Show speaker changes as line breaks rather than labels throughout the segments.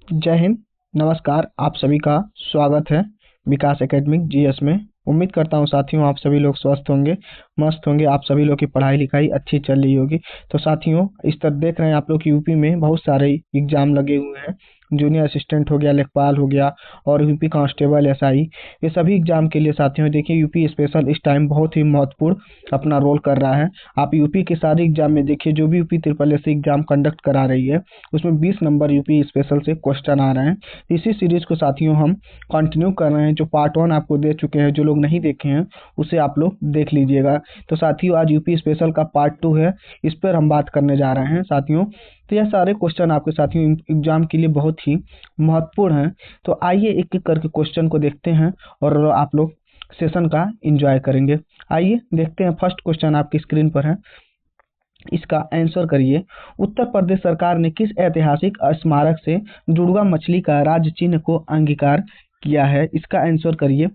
जय हिंद। नमस्कार, आप सभी का स्वागत है विकास एकेडमिक जीएस में। उम्मीद करता हूँ साथियों आप सभी लोग स्वस्थ होंगे, मस्त होंगे। आप सभी लोग की पढ़ाई लिखाई अच्छी चल रही होगी। तो साथियों, इस तरह देख रहे हैं आप लोग यूपी में बहुत सारे एग्जाम लगे हुए हैं। जूनियर असिस्टेंट हो गया, लेखपाल हो गया और यूपी कांस्टेबल, एसआई, ये सभी एग्जाम के लिए साथियों देखिए यूपी स्पेशल इस टाइम बहुत ही महत्वपूर्ण अपना रोल कर रहा है। आप यूपी के सारे एग्जाम में देखिए, जो भी UP triple S exam conduct करा रही है उसमें 20 नंबर यूपी स्पेशल से क्वेश्चन आ रहे हैं। इसी सीरीज को साथियों हम कंटिन्यू कर रहे हैं। जो पार्ट 1 आपको दे चुके हैं, जो लोग नहीं देखे हैं उसे आप लोग देख लीजिएगा। तो साथियों आज यूपी स्पेशल का पार्ट 2 है, इस पर हम बात करने जा रहे हैं साथियों। तो यह सारे क्वेश्चन आपके साथियों एग्जाम के लिए बहुत ही महत्वपूर्ण हैं। तो आइए एक एक करके क्वेश्चन को देखते हैं और आप लोग सेशन का एंजॉय करेंगे। आइए देखते हैं। फर्स्ट क्वेश्चन आपकी स्क्रीन पर है, इसका आंसर करिए। उत्तर प्रदेश सरकार ने किस ऐतिहासिक स्मारक से जुड़वा मछली का राज्य चिन्ह को अंगीकार किया है? इसका आंसर करिए।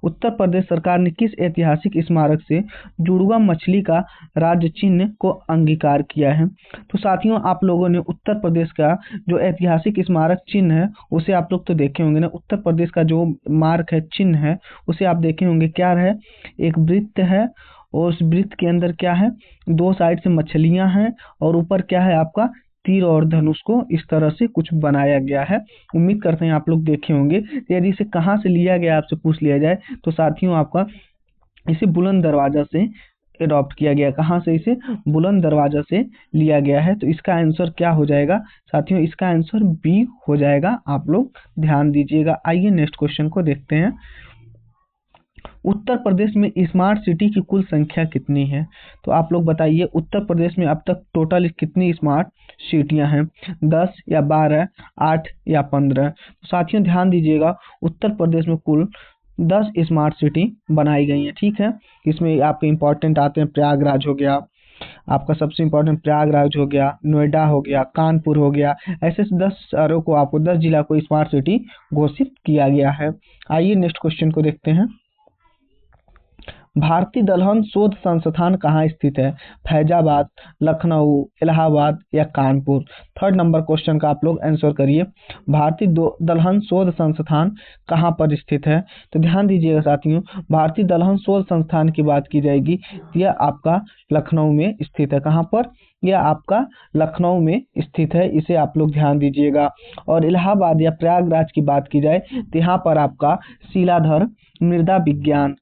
उत्तर प्रदेश सरकार ने किस ऐतिहासिक स्मारक से जुड़वा मछली का राज्य चिन्ह को अंगीकार किया है? तो साथियों आप लोगों ने उत्तर प्रदेश का जो ऐतिहासिक स्मारक चिन्ह है उसे आप लोग तो देखे होंगे ना। उत्तर प्रदेश का जो मार्क है, चिन्ह है, उसे आप देखे होंगे। क्या है? एक वृत्त है और उस वृत्त के अंदर क्या है? दो साइड से मछलियां हैं और ऊपर क्या है आपका? तीर और धनुष को इस तरह से कुछ बनाया गया है। उम्मीद करते हैं आप लोग देखे होंगे। यदि इसे कहाँ से लिया गया आपसे पूछ लिया जाए तो साथियों आपका इसे बुलंद दरवाजा से अडॉप्ट किया गया। कहाँ से? इसे बुलंद दरवाजा से लिया गया है। तो इसका आंसर क्या हो जाएगा साथियों? इसका आंसर बी हो जाएगा। आप लोग ध्यान दीजिएगा। आइए नेक्स्ट क्वेश्चन को देखते हैं। उत्तर प्रदेश में स्मार्ट सिटी की कुल संख्या कितनी है? तो आप लोग बताइए, उत्तर प्रदेश में अब तक टोटल कितनी स्मार्ट सिटियां हैं? 10 या 12, 8 या 15? साथियों ध्यान दीजिएगा, उत्तर प्रदेश में कुल 10 स्मार्ट सिटी बनाई गई हैं। ठीक है, इसमें आपके इंपॉर्टेंट आते हैं प्रयागराज हो गया, आपका सबसे इंपॉर्टेंट प्रयागराज हो गया, नोएडा हो गया, कानपुर हो गया। ऐसे 10 शहरों को, आपको 10 जिला को स्मार्ट सिटी घोषित किया गया है। आइए नेक्स्ट क्वेश्चन को देखते हैं। भारतीय दलहन शोध संस्थान कहाँ स्थित है? फैजाबाद, लखनऊ, इलाहाबाद या कानपुर? थर्ड नंबर क्वेश्चन का आप लोग आंसर करिए। भारतीय दलहन शोध संस्थान कहाँ पर स्थित है? तो ध्यान दीजिएगा साथियों, भारतीय दलहन शोध संस्थान की बात की जाएगी, यह आपका लखनऊ में स्थित है। कहाँ पर? यह आपका लखनऊ में स्थित है, इसे आप लोग ध्यान दीजिएगा। और इलाहाबाद या प्रयागराज की बात की जाए तो यहाँ पर आपका शीलाधर मृदा विज्ञान,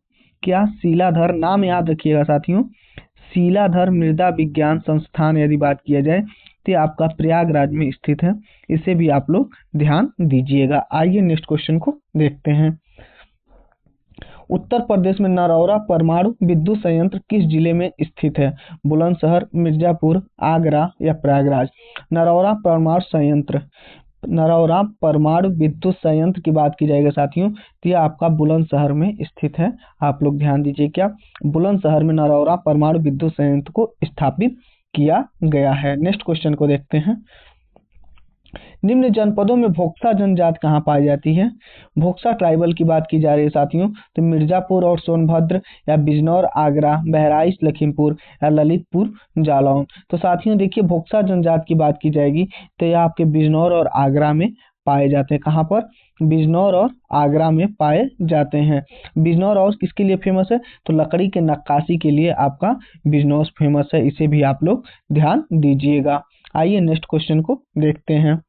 क्या? शीलाधर, नाम याद रखिएगा साथियों, शीलाधर मृदा विज्ञान संस्थान यदि बात किया जाए तो ये आपका प्रयागराज में स्थित है। इसे भी आप लोग ध्यान दीजिएगा। आइए नेक्स्ट क्वेश्चन को देखते हैं। उत्तर प्रदेश में नरौरा परमाणु विद्युत संयंत्र किस जिले में स्थित है? बुलंदशहर, मिर्जापुर, आगरा या प्रयागराज? नरौरा परमाणु संयंत्र, नरौरा परमाणु विद्युत संयंत्र की बात की जाएगी साथियों तो यह आपका बुलंदशहर में स्थित है। आप लोग ध्यान दीजिए, क्या? बुलंदशहर में नरौरा परमाणु विद्युत संयंत्र को स्थापित किया गया है। नेक्स्ट क्वेश्चन को देखते हैं। निम्न जनपदों में भोक्सा जनजाति कहाँ पाई जाती है? भोक्सा ट्राइबल की बात की जा रही है साथियों तो मिर्जापुर और सोनभद्र या बिजनौर, आगरा, बहराइच, लखीमपुर या ललितपुर, जालौन? तो साथियों देखिए, भोक्सा जनजाति की बात की जाएगी तो यह आपके बिजनौर और आगरा में पाए जाते हैं। कहाँ पर? बिजनौर और आगरा में पाए जाते हैं। बिजनौर और किसके लिए फेमस है? तो लकड़ी के नक्काशी के लिए आपका बिजनौर फेमस है। इसे भी आप लोग ध्यान दीजिएगा। आइए नेक्स्ट क्वेश्चन को देखते हैं।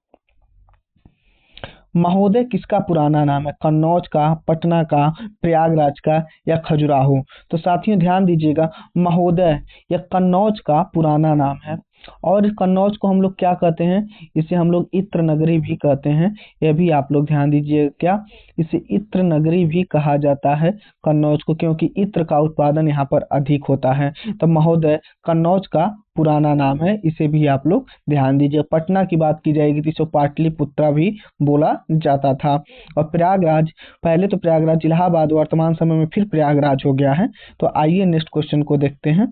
महोदय किसका पुराना नाम है? कन्नौज का, पटना का, प्रयागराज का या खजुराहो? तो साथियों ध्यान दीजिएगा, महोदय या कन्नौज का पुराना नाम है। और इस कन्नौज को हम लोग क्या कहते हैं? इसे हम लोग इत्र नगरी भी कहते हैं। यह भी आप लोग ध्यान दीजिए, क्या? इसे इत्र नगरी भी कहा जाता है कन्नौज को, क्योंकि इत्र का उत्पादन यहाँ पर अधिक होता है। तो महोदय कन्नौज का पुराना नाम है, इसे भी आप लोग ध्यान दीजिए। पटना की बात की जाएगी तो इसे पाटलिपुत्रा भी बोला जाता था। और प्रयागराज, पहले तो प्रयागराज इलाहाबाद, वर्तमान समय में फिर प्रयागराज हो गया है। तो आइए नेक्स्ट क्वेश्चन को देखते हैं।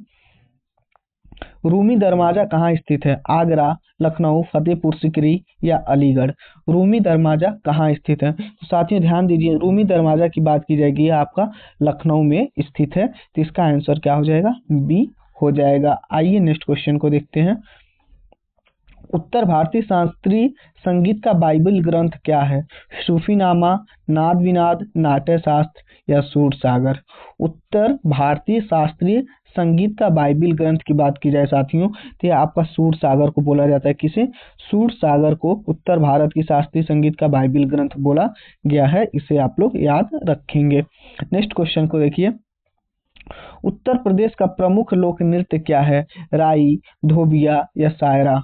रूमी दरवाजा कहाँ स्थित है? आगरा, लखनऊ, फतेहपुर सीकरी या अलीगढ़? रूमी दरवाजा कहाँ स्थित है? तो साथियों ध्यान दीजिए, रूमी दरवाजा की बात की जाएगी, आपका लखनऊ में स्थित है। तो इसका आंसर क्या हो जाएगा? बी हो जाएगा। आइए नेक्स्ट क्वेश्चन को देखते हैं। उत्तर भारतीय शास्त्रीय संगीत का बाइबल ग्रंथ क्या है? सूफीनामा, नाद विनाद, नाट्य शास्त्र या सूर सागर? उत्तर भारतीय शास्त्रीय संगीत का बाइबल ग्रंथ की बात की जाए साथियों, तो यह आपका सूर सागर को बोला जाता है। किसे? सूर सागर को उत्तर भारत की शास्त्रीय संगीत का बाइबल ग्रंथ बोला गया है। इसे आप लोग याद रखेंगे। नेक्स्ट क्वेश्चन को देखिए, उत्तर प्रदेश का प्रमुख लोक नृत्य क्या है? राई, धोबिया या शायरा?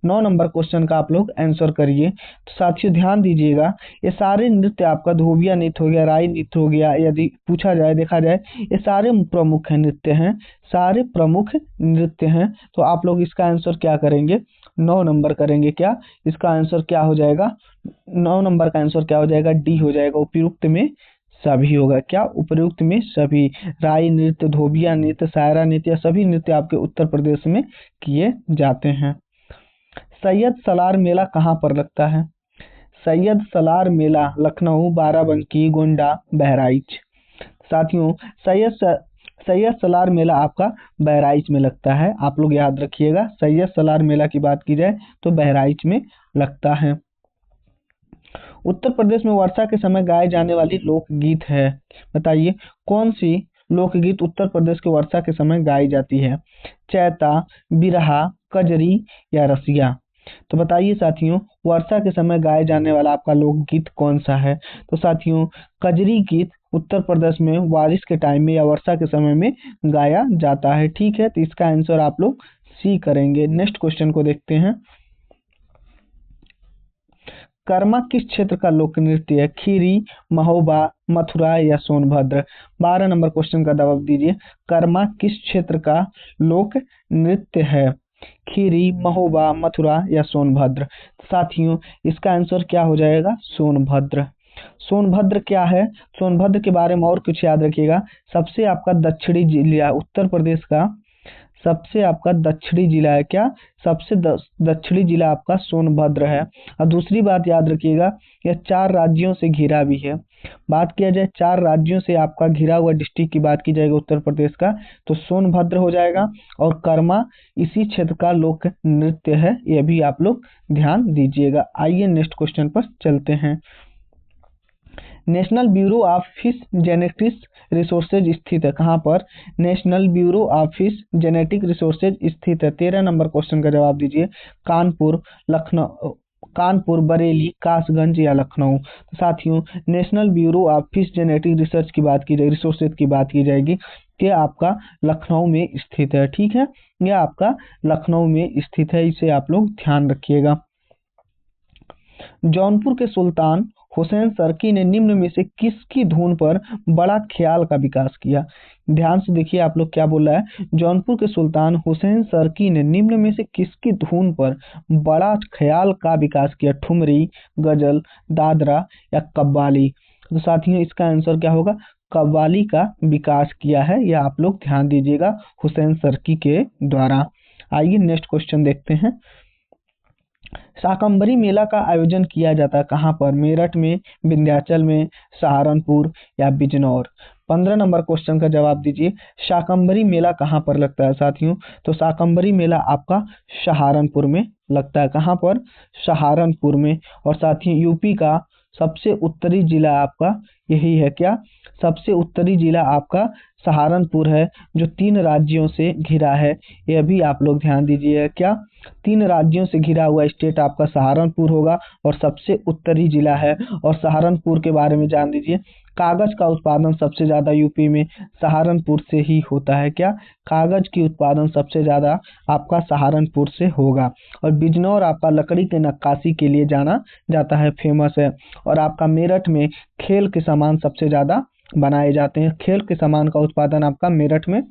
9 नंबर क्वेश्चन का आप लोग आंसर करिए। तो साथियों ध्यान दीजिएगा, ये सारे नृत्य आपका धोबिया नृत्य हो गया, राई नृत्य हो गया, यदि पूछा जाए देखा जाए ये सारे प्रमुख नृत्य हैं, सारे प्रमुख नृत्य हैं। तो आप लोग इसका आंसर क्या करेंगे? 9 नंबर करेंगे। क्या इसका आंसर क्या हो जाएगा? 9 नंबर का आंसर क्या हो जाएगा? डी हो जाएगा। उपयुक्त में सभी होगा। क्या? उपयुक्त में सभी। राई नृत्य, धोबिया नृत्य, शायरा नृत्य, सभी नृत्य आपके उत्तर प्रदेश में किए जाते हैं। सैयद सलार मेला कहाँ पर लगता है? सैयद सलार मेला लखनऊ, बाराबंकी, गोंडा, बहराइच? साथियों सैयद सलार मेला आपका बहराइच में लगता है। आप लोग याद रखिएगा, सैयद सलार मेला की बात की जाए तो बहराइच में लगता है। उत्तर प्रदेश में वर्षा के समय गाए जाने वाली लोकगीत है, बताइए कौन सी लोकगीत उत्तर प्रदेश के वर्षा के समय गाई जाती है? चैता, बिरहा, कजरी या रसिया? तो बताइए साथियों, वर्षा के समय गाए जाने वाला आपका लोकगीत कौन सा है? तो साथियों, कजरी गीत उत्तर प्रदेश में बारिश के टाइम में या वर्षा के समय में गाया जाता है। ठीक है, तो इसका आंसर आप लोग सी करेंगे। नेक्स्ट क्वेश्चन को देखते हैं, कर्मा किस क्षेत्र का लोक नृत्य है? खीरी, महोबा, मथुरा या सोनभद्र? 12 नंबर क्वेश्चन का जवाब दीजिए। कर्मा किस क्षेत्र का लोक नृत्य है? खीरी, महोबा, मथुरा या सोनभद्र? साथियों इसका आंसर क्या हो जाएगा? सोनभद्र। सोनभद्र क्या है? सोनभद्र के बारे में और कुछ याद रखिएगा, सबसे आपका दक्षिणी जिला उत्तर प्रदेश का सबसे आपका दक्षिणी जिला है। क्या? सबसे दक्षिणी जिला आपका सोनभद्र है। और दूसरी बात याद रखिएगा, यह 4 राज्यों से घिरा भी है। बात किया जाए 4 राज्यों से आपका घिरा हुआ डिस्ट्रिक्ट की बात की जाएगी उत्तर प्रदेश का, तो सोनभद्र हो जाएगा। और कर्मा इसी क्षेत्र का लोक नृत्य है, यह भी आप लोग ध्यान दीजिएगा। आइए नेक्स्ट क्वेश्चन पर चलते हैं। National bureau of fish genetics resources स्थित है कहाँ पर? National bureau of fish genetic resources स्थित है। 13 नंबर क्वेश्चन का जवाब दीजिए। कानपुर, लखनऊ, कानपुर, बरेली, कासगंज या लखनऊ? तो साथियों national bureau of fish genetic research की बात की जाएगी, रिसोर्सेज की बात की जाएगी, यह आपका लखनऊ में स्थित है। ठीक है, यह आपका लखनऊ में स्थित है, इसे आप लोग ध्यान रखिएगा। जौनपुर के सुल्तान हुसैन सरकी ने निम्न में से किसकी धुन पर बड़ा ख्याल का विकास किया? ध्यान से देखिए आप लोग क्या बोल रहा है। जौनपुर के सुल्तान हुसैन सरकी ने निम्न में से किसकी धुन पर बड़ा ख्याल का विकास किया? ठुमरी, गजल, दादरा या कव्वाली? तो साथियों इसका आंसर क्या होगा? कव्वाली का विकास किया है, यह आप लोग ध्यान दीजिएगा, हुसैन सरकी के द्वारा। आइए नेक्स्ट क्वेश्चन देखते हैं। शाकंभरी मेला का आयोजन किया जाता है कहाँ पर? मेरठ में, विंध्याचल में, सहारनपुर या बिजनौर? 15 नंबर क्वेश्चन का जवाब दीजिए। शाकंभरी मेला कहाँ पर लगता है साथियों? तो शाकंभरी मेला आपका सहारनपुर में लगता है। कहाँ पर? सहारनपुर में। और साथियों यूपी का सबसे उत्तरी जिला आपका यही है। क्या? सबसे उत्तरी जिला आपका सहारनपुर है, जो 3 राज्यों से घिरा है, यह भी आप लोग ध्यान दीजिए। क्या? 3 राज्यों से घिरा हुआ स्टेट आपका सहारनपुर होगा और सबसे उत्तरी जिला है। और सहारनपुर के बारे में जान दीजिए, कागज का उत्पादन सबसे ज्यादा यूपी में सहारनपुर से ही होता है। क्या? कागज की उत्पादन सबसे ज्यादा आपका सहारनपुर से होगा। और बिजनौर आपका लकड़ी के नक्काशी के लिए जाना जाता है, फेमस है। और आपका मेरठ में खेल के सामान सबसे ज्यादा बनाए जाते हैं। खेल के सामान का उत्पादन आपका मेरठ में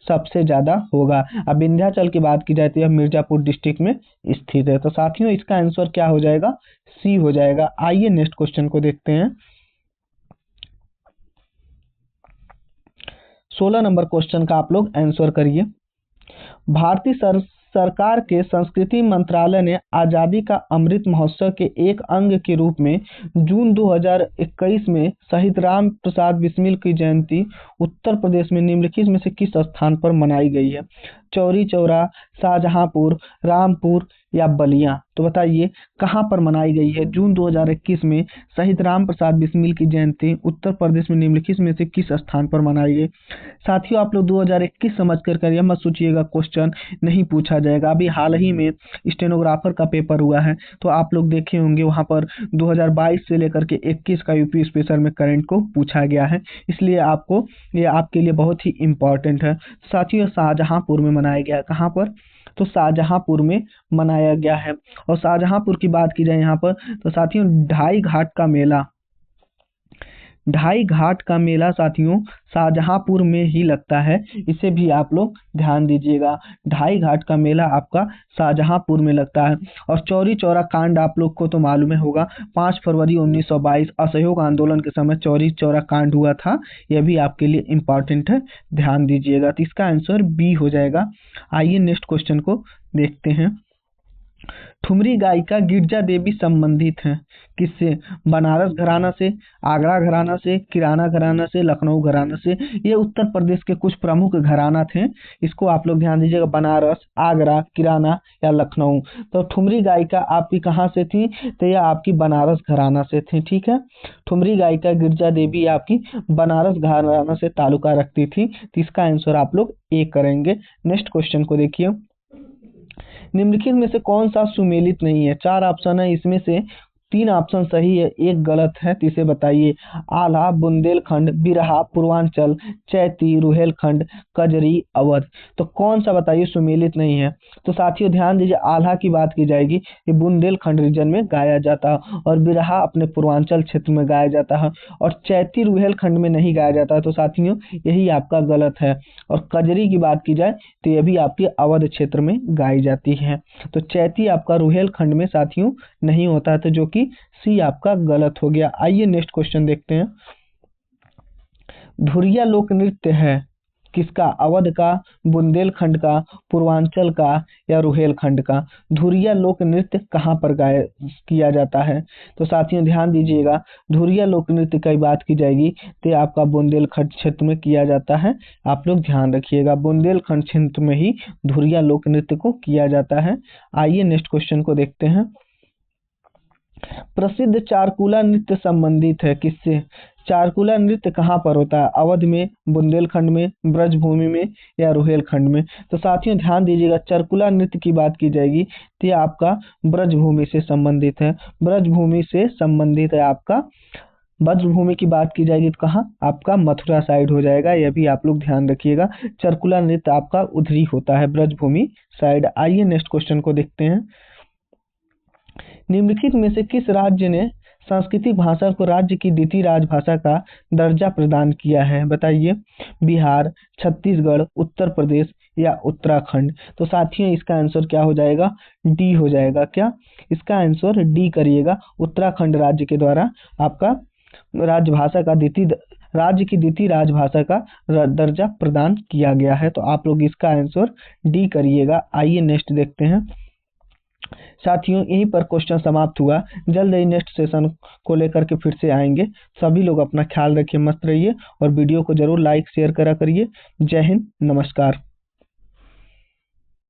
सबसे ज्यादा होगा। अब विंध्याचल की बात की जाए तो यह मिर्जापुर डिस्ट्रिक्ट में स्थित है। तो साथियों इसका आंसर क्या हो जाएगा? सी हो जाएगा। आइए नेक्स्ट क्वेश्चन को देखते हैं। 16 नंबर क्वेश्चन का आप लोग आंसर करिए। भारतीय सरकार के संस्कृति मंत्रालय ने आजादी का अमृत महोत्सव के एक अंग के रूप में जून 2021 में शहीद राम प्रसाद बिस्मिल की जयंती उत्तर प्रदेश में निम्नलिखित में से किस स्थान पर मनाई गई है? चौरी चौरा, शाहजहांपुर, रामपुर या बलिया? तो बताइए कहाँ पर मनाई गई है जून 2021 में शहीद राम प्रसाद बिस्मिल की जयंती उत्तर प्रदेश में निम्नलिखित में से किस स्थान पर मनाई गई? साथियों आप लोग 2021 समझ कर करिए, मत सोचिएगा क्वेश्चन नहीं पूछा जाएगा। अभी हाल ही में स्टेनोग्राफर का पेपर हुआ है, तो आप लोग देखे होंगे वहां पर 2022 से लेकर के 21 का यूपी स्पेशल में करंट को पूछा गया है, इसलिए आपको ये आपके लिए बहुत ही इम्पोर्टेंट है। साथियों शाहजहांपुर में मनाया गया, कहाँ पर? तो शाहजहांपुर में मनाया गया है। और शाहजहांपुर की बात की जाए यहाँ पर, तो साथियों ढाई घाट का मेला साथियों शाहजहांपुर में ही लगता है, इसे भी आप लोग ध्यान दीजिएगा। ढाई घाट का मेला आपका शाहजहांपुर में लगता है। और चौरी चौरा कांड आप लोग को तो मालूम ही होगा, 5 फरवरी 1922 असहयोग आंदोलन के समय चौरी चौरा कांड हुआ था, यह भी आपके लिए इम्पोर्टेंट है, ध्यान दीजिएगा। तो इसका आंसर बी हो जाएगा। आइए नेक्स्ट क्वेश्चन को देखते हैं। ठुमरी गायिका गिरजा देवी संबंधित हैं किससे? बनारस घराना से, आगरा घराना से, किराना घराना से, लखनऊ घराना से। ये उत्तर प्रदेश के कुछ प्रमुख घराना थे, इसको आप लोग ध्यान दीजिएगा, बनारस, आगरा, किराना या लखनऊ। तो ठुमरी गायिका आपकी कहाँ से थी? तो यह आपकी बनारस घराना से थी, ठीक है। ठुमरी गायिका गिरजा देवी आपकी बनारस घराना से ताल्लुका रखती थी, तो इसका आंसर आप लोग ए करेंगे। नेक्स्ट क्वेश्चन को देखिए। निम्नलिखित में से कौन सा सुमेलित नहीं है? 4 ऑप्शन है, इसमें से 3 ऑप्शन सही है, एक गलत है, तो इसे बताइए। आल्हा, बुंदेलखंड, बिरहा, पूर्वांचल, चैती, रुहेलखंड, कजरी, अवध। तो कौन सा बताइए सुमेलित नहीं है? तो साथियों ध्यान दीजिए, आल्हा की बात की जाएगी, ये बुंदेलखंड रीजन में गाया जाता है, और बिरहा अपने पूर्वांचल क्षेत्र में गाया जाता है, और चैती रुहेलखंड में नहीं गाया जाता है, तो साथियों यही आपका गलत है। और कजरी की बात की जाए तो यह भी आपके अवध क्षेत्र में गाई जाती है। तो चैती आपका रुहेलखंड में साथियों नहीं होता है, तो जो कि सी आपका गलत हो गया। आइए नेक्स्ट क्वेश्चन देखते हैं। धुरिया लोक नृत्य है किसका? अवध का, बुंदेलखंड का, पूर्वांचल का या रुहेलखंड का? धुरिया लोक नृत्य कहाँ पर किया जाता है? तो साथियों ध्यान दीजिएगा, धुरिया लोक नृत्य की बात की जाएगी तो आपका बुंदेलखंड क्षेत्र में किया जाता है, आप लोग ध्यान रखिएगा, बुंदेलखंड क्षेत्र में ही धुरिया लोक नृत्य को किया जाता है। आइए नेक्स्ट क्वेश्चन को देखते हैं। प्रसिद्ध चारकुला नृत्य संबंधित है किससे? चारकुला नृत्य कहाँ पर होता है? अवध में, बुंदेलखंड में, ब्रजभूमि में या रुहेलखंड में? तो साथियों ध्यान दीजिएगा, चारकुला नृत्य की बात की जाएगी तो आपका ब्रजभूमि से संबंधित है, ब्रजभूमि से संबंधित है आपका। ब्रजभूमि की बात की जाएगी तो कहाँ? आपका मथुरा साइड हो जाएगा, यह भी आप लोग ध्यान रखिएगा। चारकुला नृत्य आपका उधर ही होता है, ब्रजभूमि साइड। आइए नेक्स्ट क्वेश्चन को देखते हैं। निम्नलिखित में से किस राज्य ने सांस्कृतिक भाषा को राज्य की द्वितीय राजभाषा का दर्जा प्रदान किया है? बताइए। बिहार, छत्तीसगढ़, उत्तर प्रदेश या उत्तराखंड? तो साथियों इसका आंसर क्या हो जाएगा? डी हो जाएगा। क्या? इसका आंसर डी करिएगा। उत्तराखंड राज्य के द्वारा आपका राजभाषा का राज्य की द्वितीय राजभाषा का दर्जा प्रदान किया गया है, तो आप लोग इसका आंसर डी करिएगा। आइए नेक्स्ट देखते हैं। साथियों यहीं पर क्वेश्चन समाप्त हुआ, जल्द ही नेक्स्ट सेशन को लेकर के फिर से आएंगे। सभी लोग अपना ख्याल रखिए, मस्त रहिए और वीडियो को जरूर लाइक शेयर करा करिए। जय हिंद, नमस्कार।